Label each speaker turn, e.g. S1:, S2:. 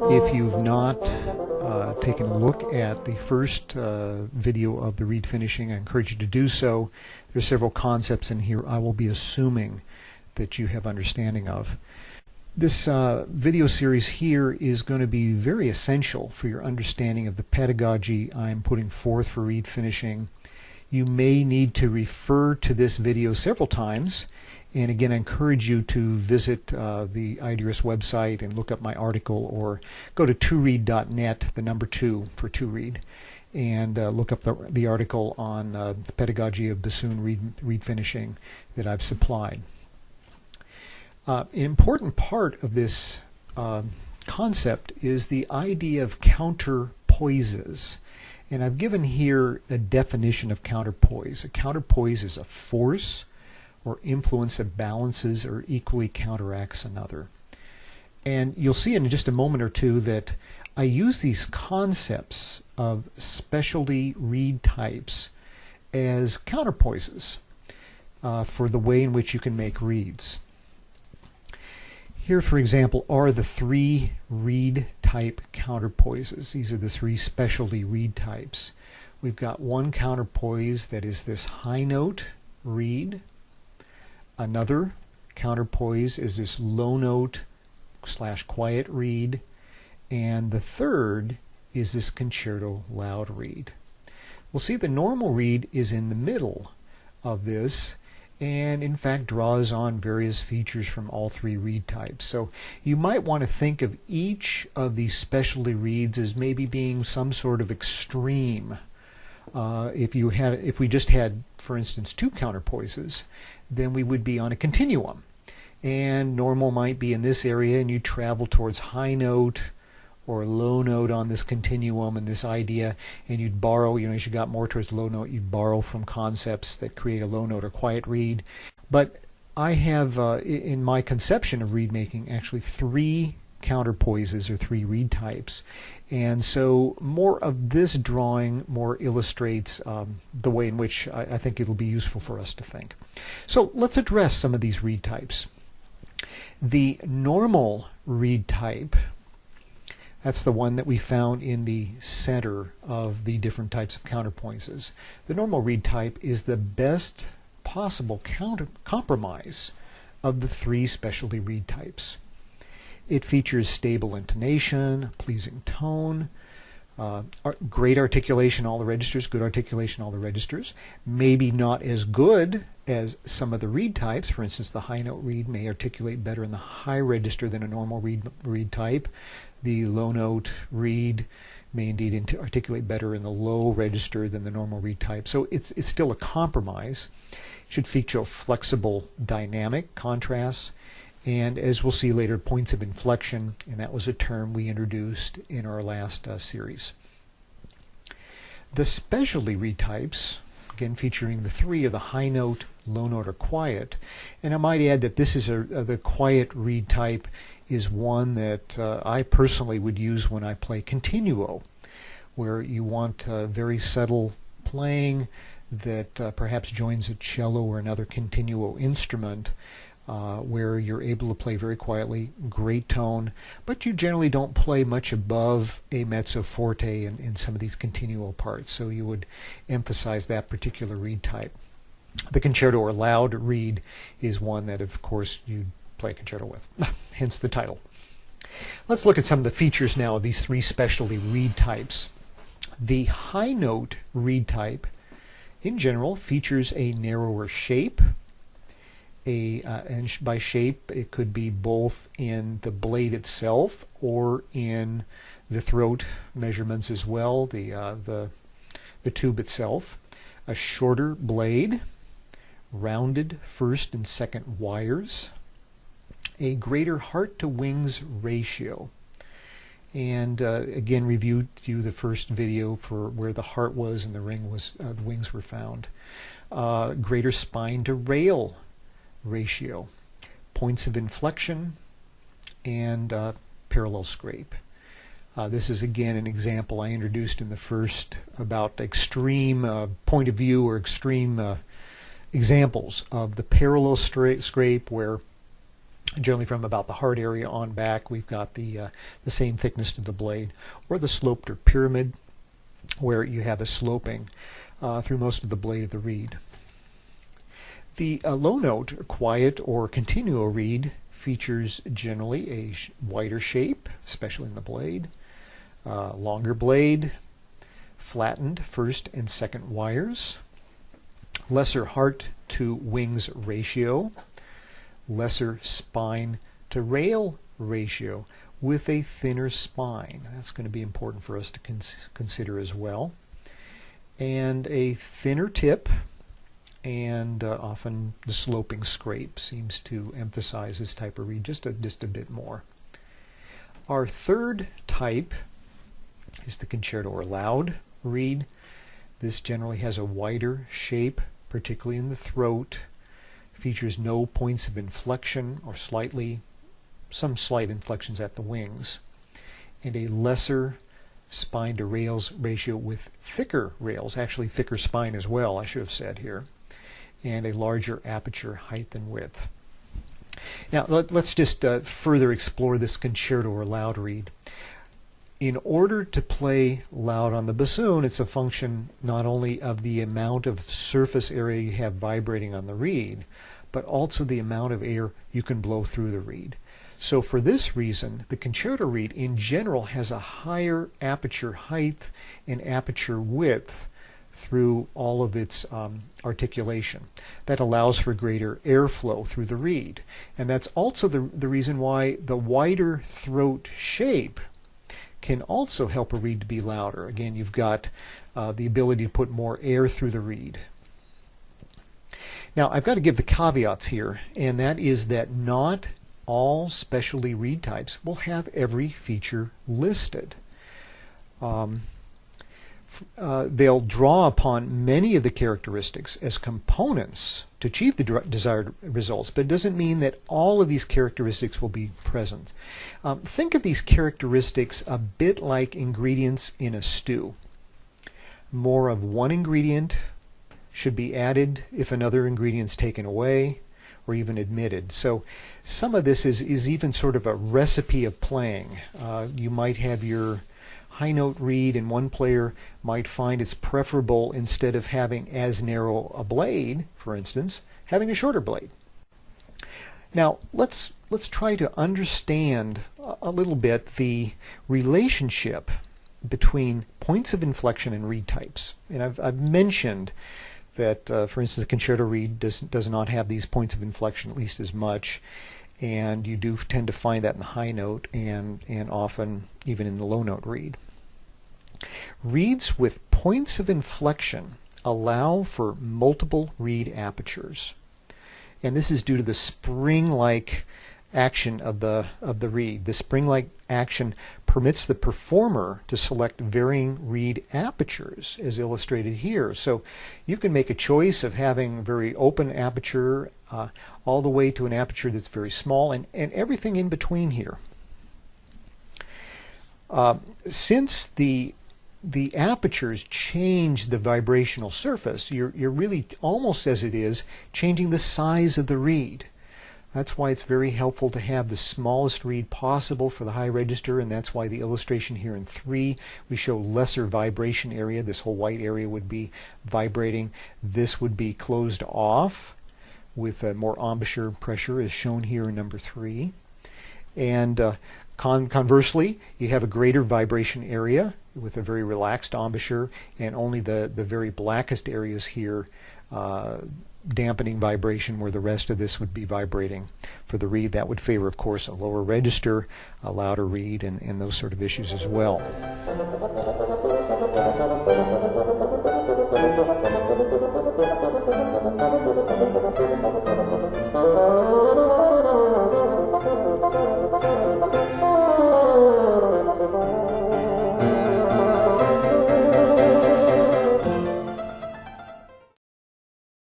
S1: If you've not taken a look at the first video of the reed finishing, I encourage you to do so. There are several concepts in here I will be assuming that you have understanding of. This video series here is going to be very essential for your understanding of the pedagogy I'm putting forth for reed finishing. You may need to refer to this video several times, and again I encourage you to visit the IDRS website and look up my article, or go to 2reed.net, the number 2 for 2reed, and look up the article on the pedagogy of bassoon reed finishing that I've supplied. An important part of this concept is the idea of counterpoises. And I've given here a definition of counterpoise. A counterpoise is a force or influence that balances or equally counteracts another. And you'll see in just a moment or two that I use these concepts of specialty reed types as counterpoises for the way in which you can make reeds. Here, for example, are the 3 reed type counterpoises. These are the 3 specialty reed types. We've got one counterpoise that is this high note reed. Another counterpoise is this low note / quiet reed. And the third is this concerto loud reed. We'll see the normal reed is in the middle of this, and in fact draws on various features from all 3 reed types. So you might want to think of each of these specialty reeds as maybe being some sort of extreme. If we just had, for instance, 2 counterpoises, then we would be on a continuum. And normal might be in this area, and you travel towards high note or low note on this continuum and this idea, and you'd borrow, as you got more towards low note, you'd borrow from concepts that create a low note or quiet reed. But I have, in my conception of reed making, actually 3 counterpoises or 3 reed types. And so more of this drawing more illustrates the way in which I think it'll be useful for us to think. So let's address some of these reed types. The normal reed type, that's the one that we found in the center of the different types of counterpoises. The normal reed type is the best possible compromise of the 3 specialty reed types. It features stable intonation, pleasing tone, great articulation all the registers, good articulation all the registers. Maybe not as good as some of the reed types. For instance, the high note reed may articulate better in the high register than a normal reed type. The low note reed may indeed articulate better in the low register than the normal reed type. So it's still a compromise. It should feature a flexible dynamic, contrasts, and as we'll see later, points of inflection, and that was a term we introduced in our last series. The specialty reed types, again featuring the 3 of the high note, low note, or quiet, and I might add that this is the quiet reed type is one that I personally would use when I play continuo, where you want very subtle playing that perhaps joins a cello or another continuo instrument, where you're able to play very quietly, great tone, but you generally don't play much above a mezzo forte in some of these continuo parts, so you would emphasize that particular reed type. The concerto or loud reed is one that, of course, you play a concerto with, hence the title. Let's look at some of the features now of these 3 specialty reed types. The high note reed type, in general, features a narrower shape. And by shape, it could be both in the blade itself or in the throat measurements as well, the tube itself. A shorter blade, rounded first and second wires, a greater heart to wings ratio. And again, review the first video for where the heart was and the wings were found. Greater spine to rail ratio, points of inflection, and parallel scrape. This is again an example I introduced in the first about extreme point of view or extreme examples of the parallel scrape, where Generally from about the heart area on back, we've got the same thickness to the blade, or the sloped or pyramid, where you have a sloping through most of the blade of the reed. The low note, quiet, or continuo reed features generally a wider shape, especially in the blade, longer blade, flattened first and second wires, lesser heart to wings ratio, lesser spine to rail ratio with a thinner spine. That's going to be important for us to consider as well. And a thinner tip, and often the sloping scrape seems to emphasize this type of reed just a bit more. Our third type is the concerto or loud reed. This generally has a wider shape, particularly in the throat, features no points of inflection or some slight inflections at the wings, and a lesser spine to rails ratio with thicker rails, actually thicker spine as well, I should have said here, and a larger aperture height and width. Now let's just further explore this concerto or loud reed. In order to play loud on the bassoon, it's a function not only of the amount of surface area you have vibrating on the reed, but also the amount of air you can blow through the reed. So for this reason, the concerto reed in general has a higher aperture height and aperture width through all of its articulation. That allows for greater airflow through the reed. And that's also the reason why the wider throat shape can also help a reed to be louder. Again, you've got the ability to put more air through the reed. Now, I've got to give the caveats here, and that is that not all specialty reed types will have every feature listed. They'll draw upon many of the characteristics as components to achieve the desired results, but it doesn't mean that all of these characteristics will be present. Think of these characteristics a bit like ingredients in a stew. More of one ingredient should be added if another ingredient's taken away or even omitted. So some of this is even sort of a recipe of playing. You might have your high note reed, and one player might find it's preferable, instead of having as narrow a blade, for instance, having a shorter blade. Now let's try to understand a little bit the relationship between points of inflection and reed types. And I've mentioned that, for instance, the concerto reed does not have these points of inflection at least as much, and you do tend to find that in the high note and often even in the low note reed. Reeds with points of inflection allow for multiple reed apertures, and this is due to the spring-like action of the reed. The spring-like action permits the performer to select varying reed apertures, as illustrated here. So you can make a choice of having very open aperture all the way to an aperture that's very small, and everything in between here. Since the apertures change the vibrational surface, you're really, almost as it is, changing the size of the reed. That's why it's very helpful to have the smallest reed possible for the high register, and that's why the illustration here in 3, we show lesser vibration area. This whole white area would be vibrating. This would be closed off with a more embouchure pressure, as shown here in number 3. And conversely, you have a greater vibration area with a very relaxed embouchure, and only the very blackest areas here dampening vibration, where the rest of this would be vibrating. For the reed, that would favor, of course, a lower register, a louder reed, and those sort of issues as well.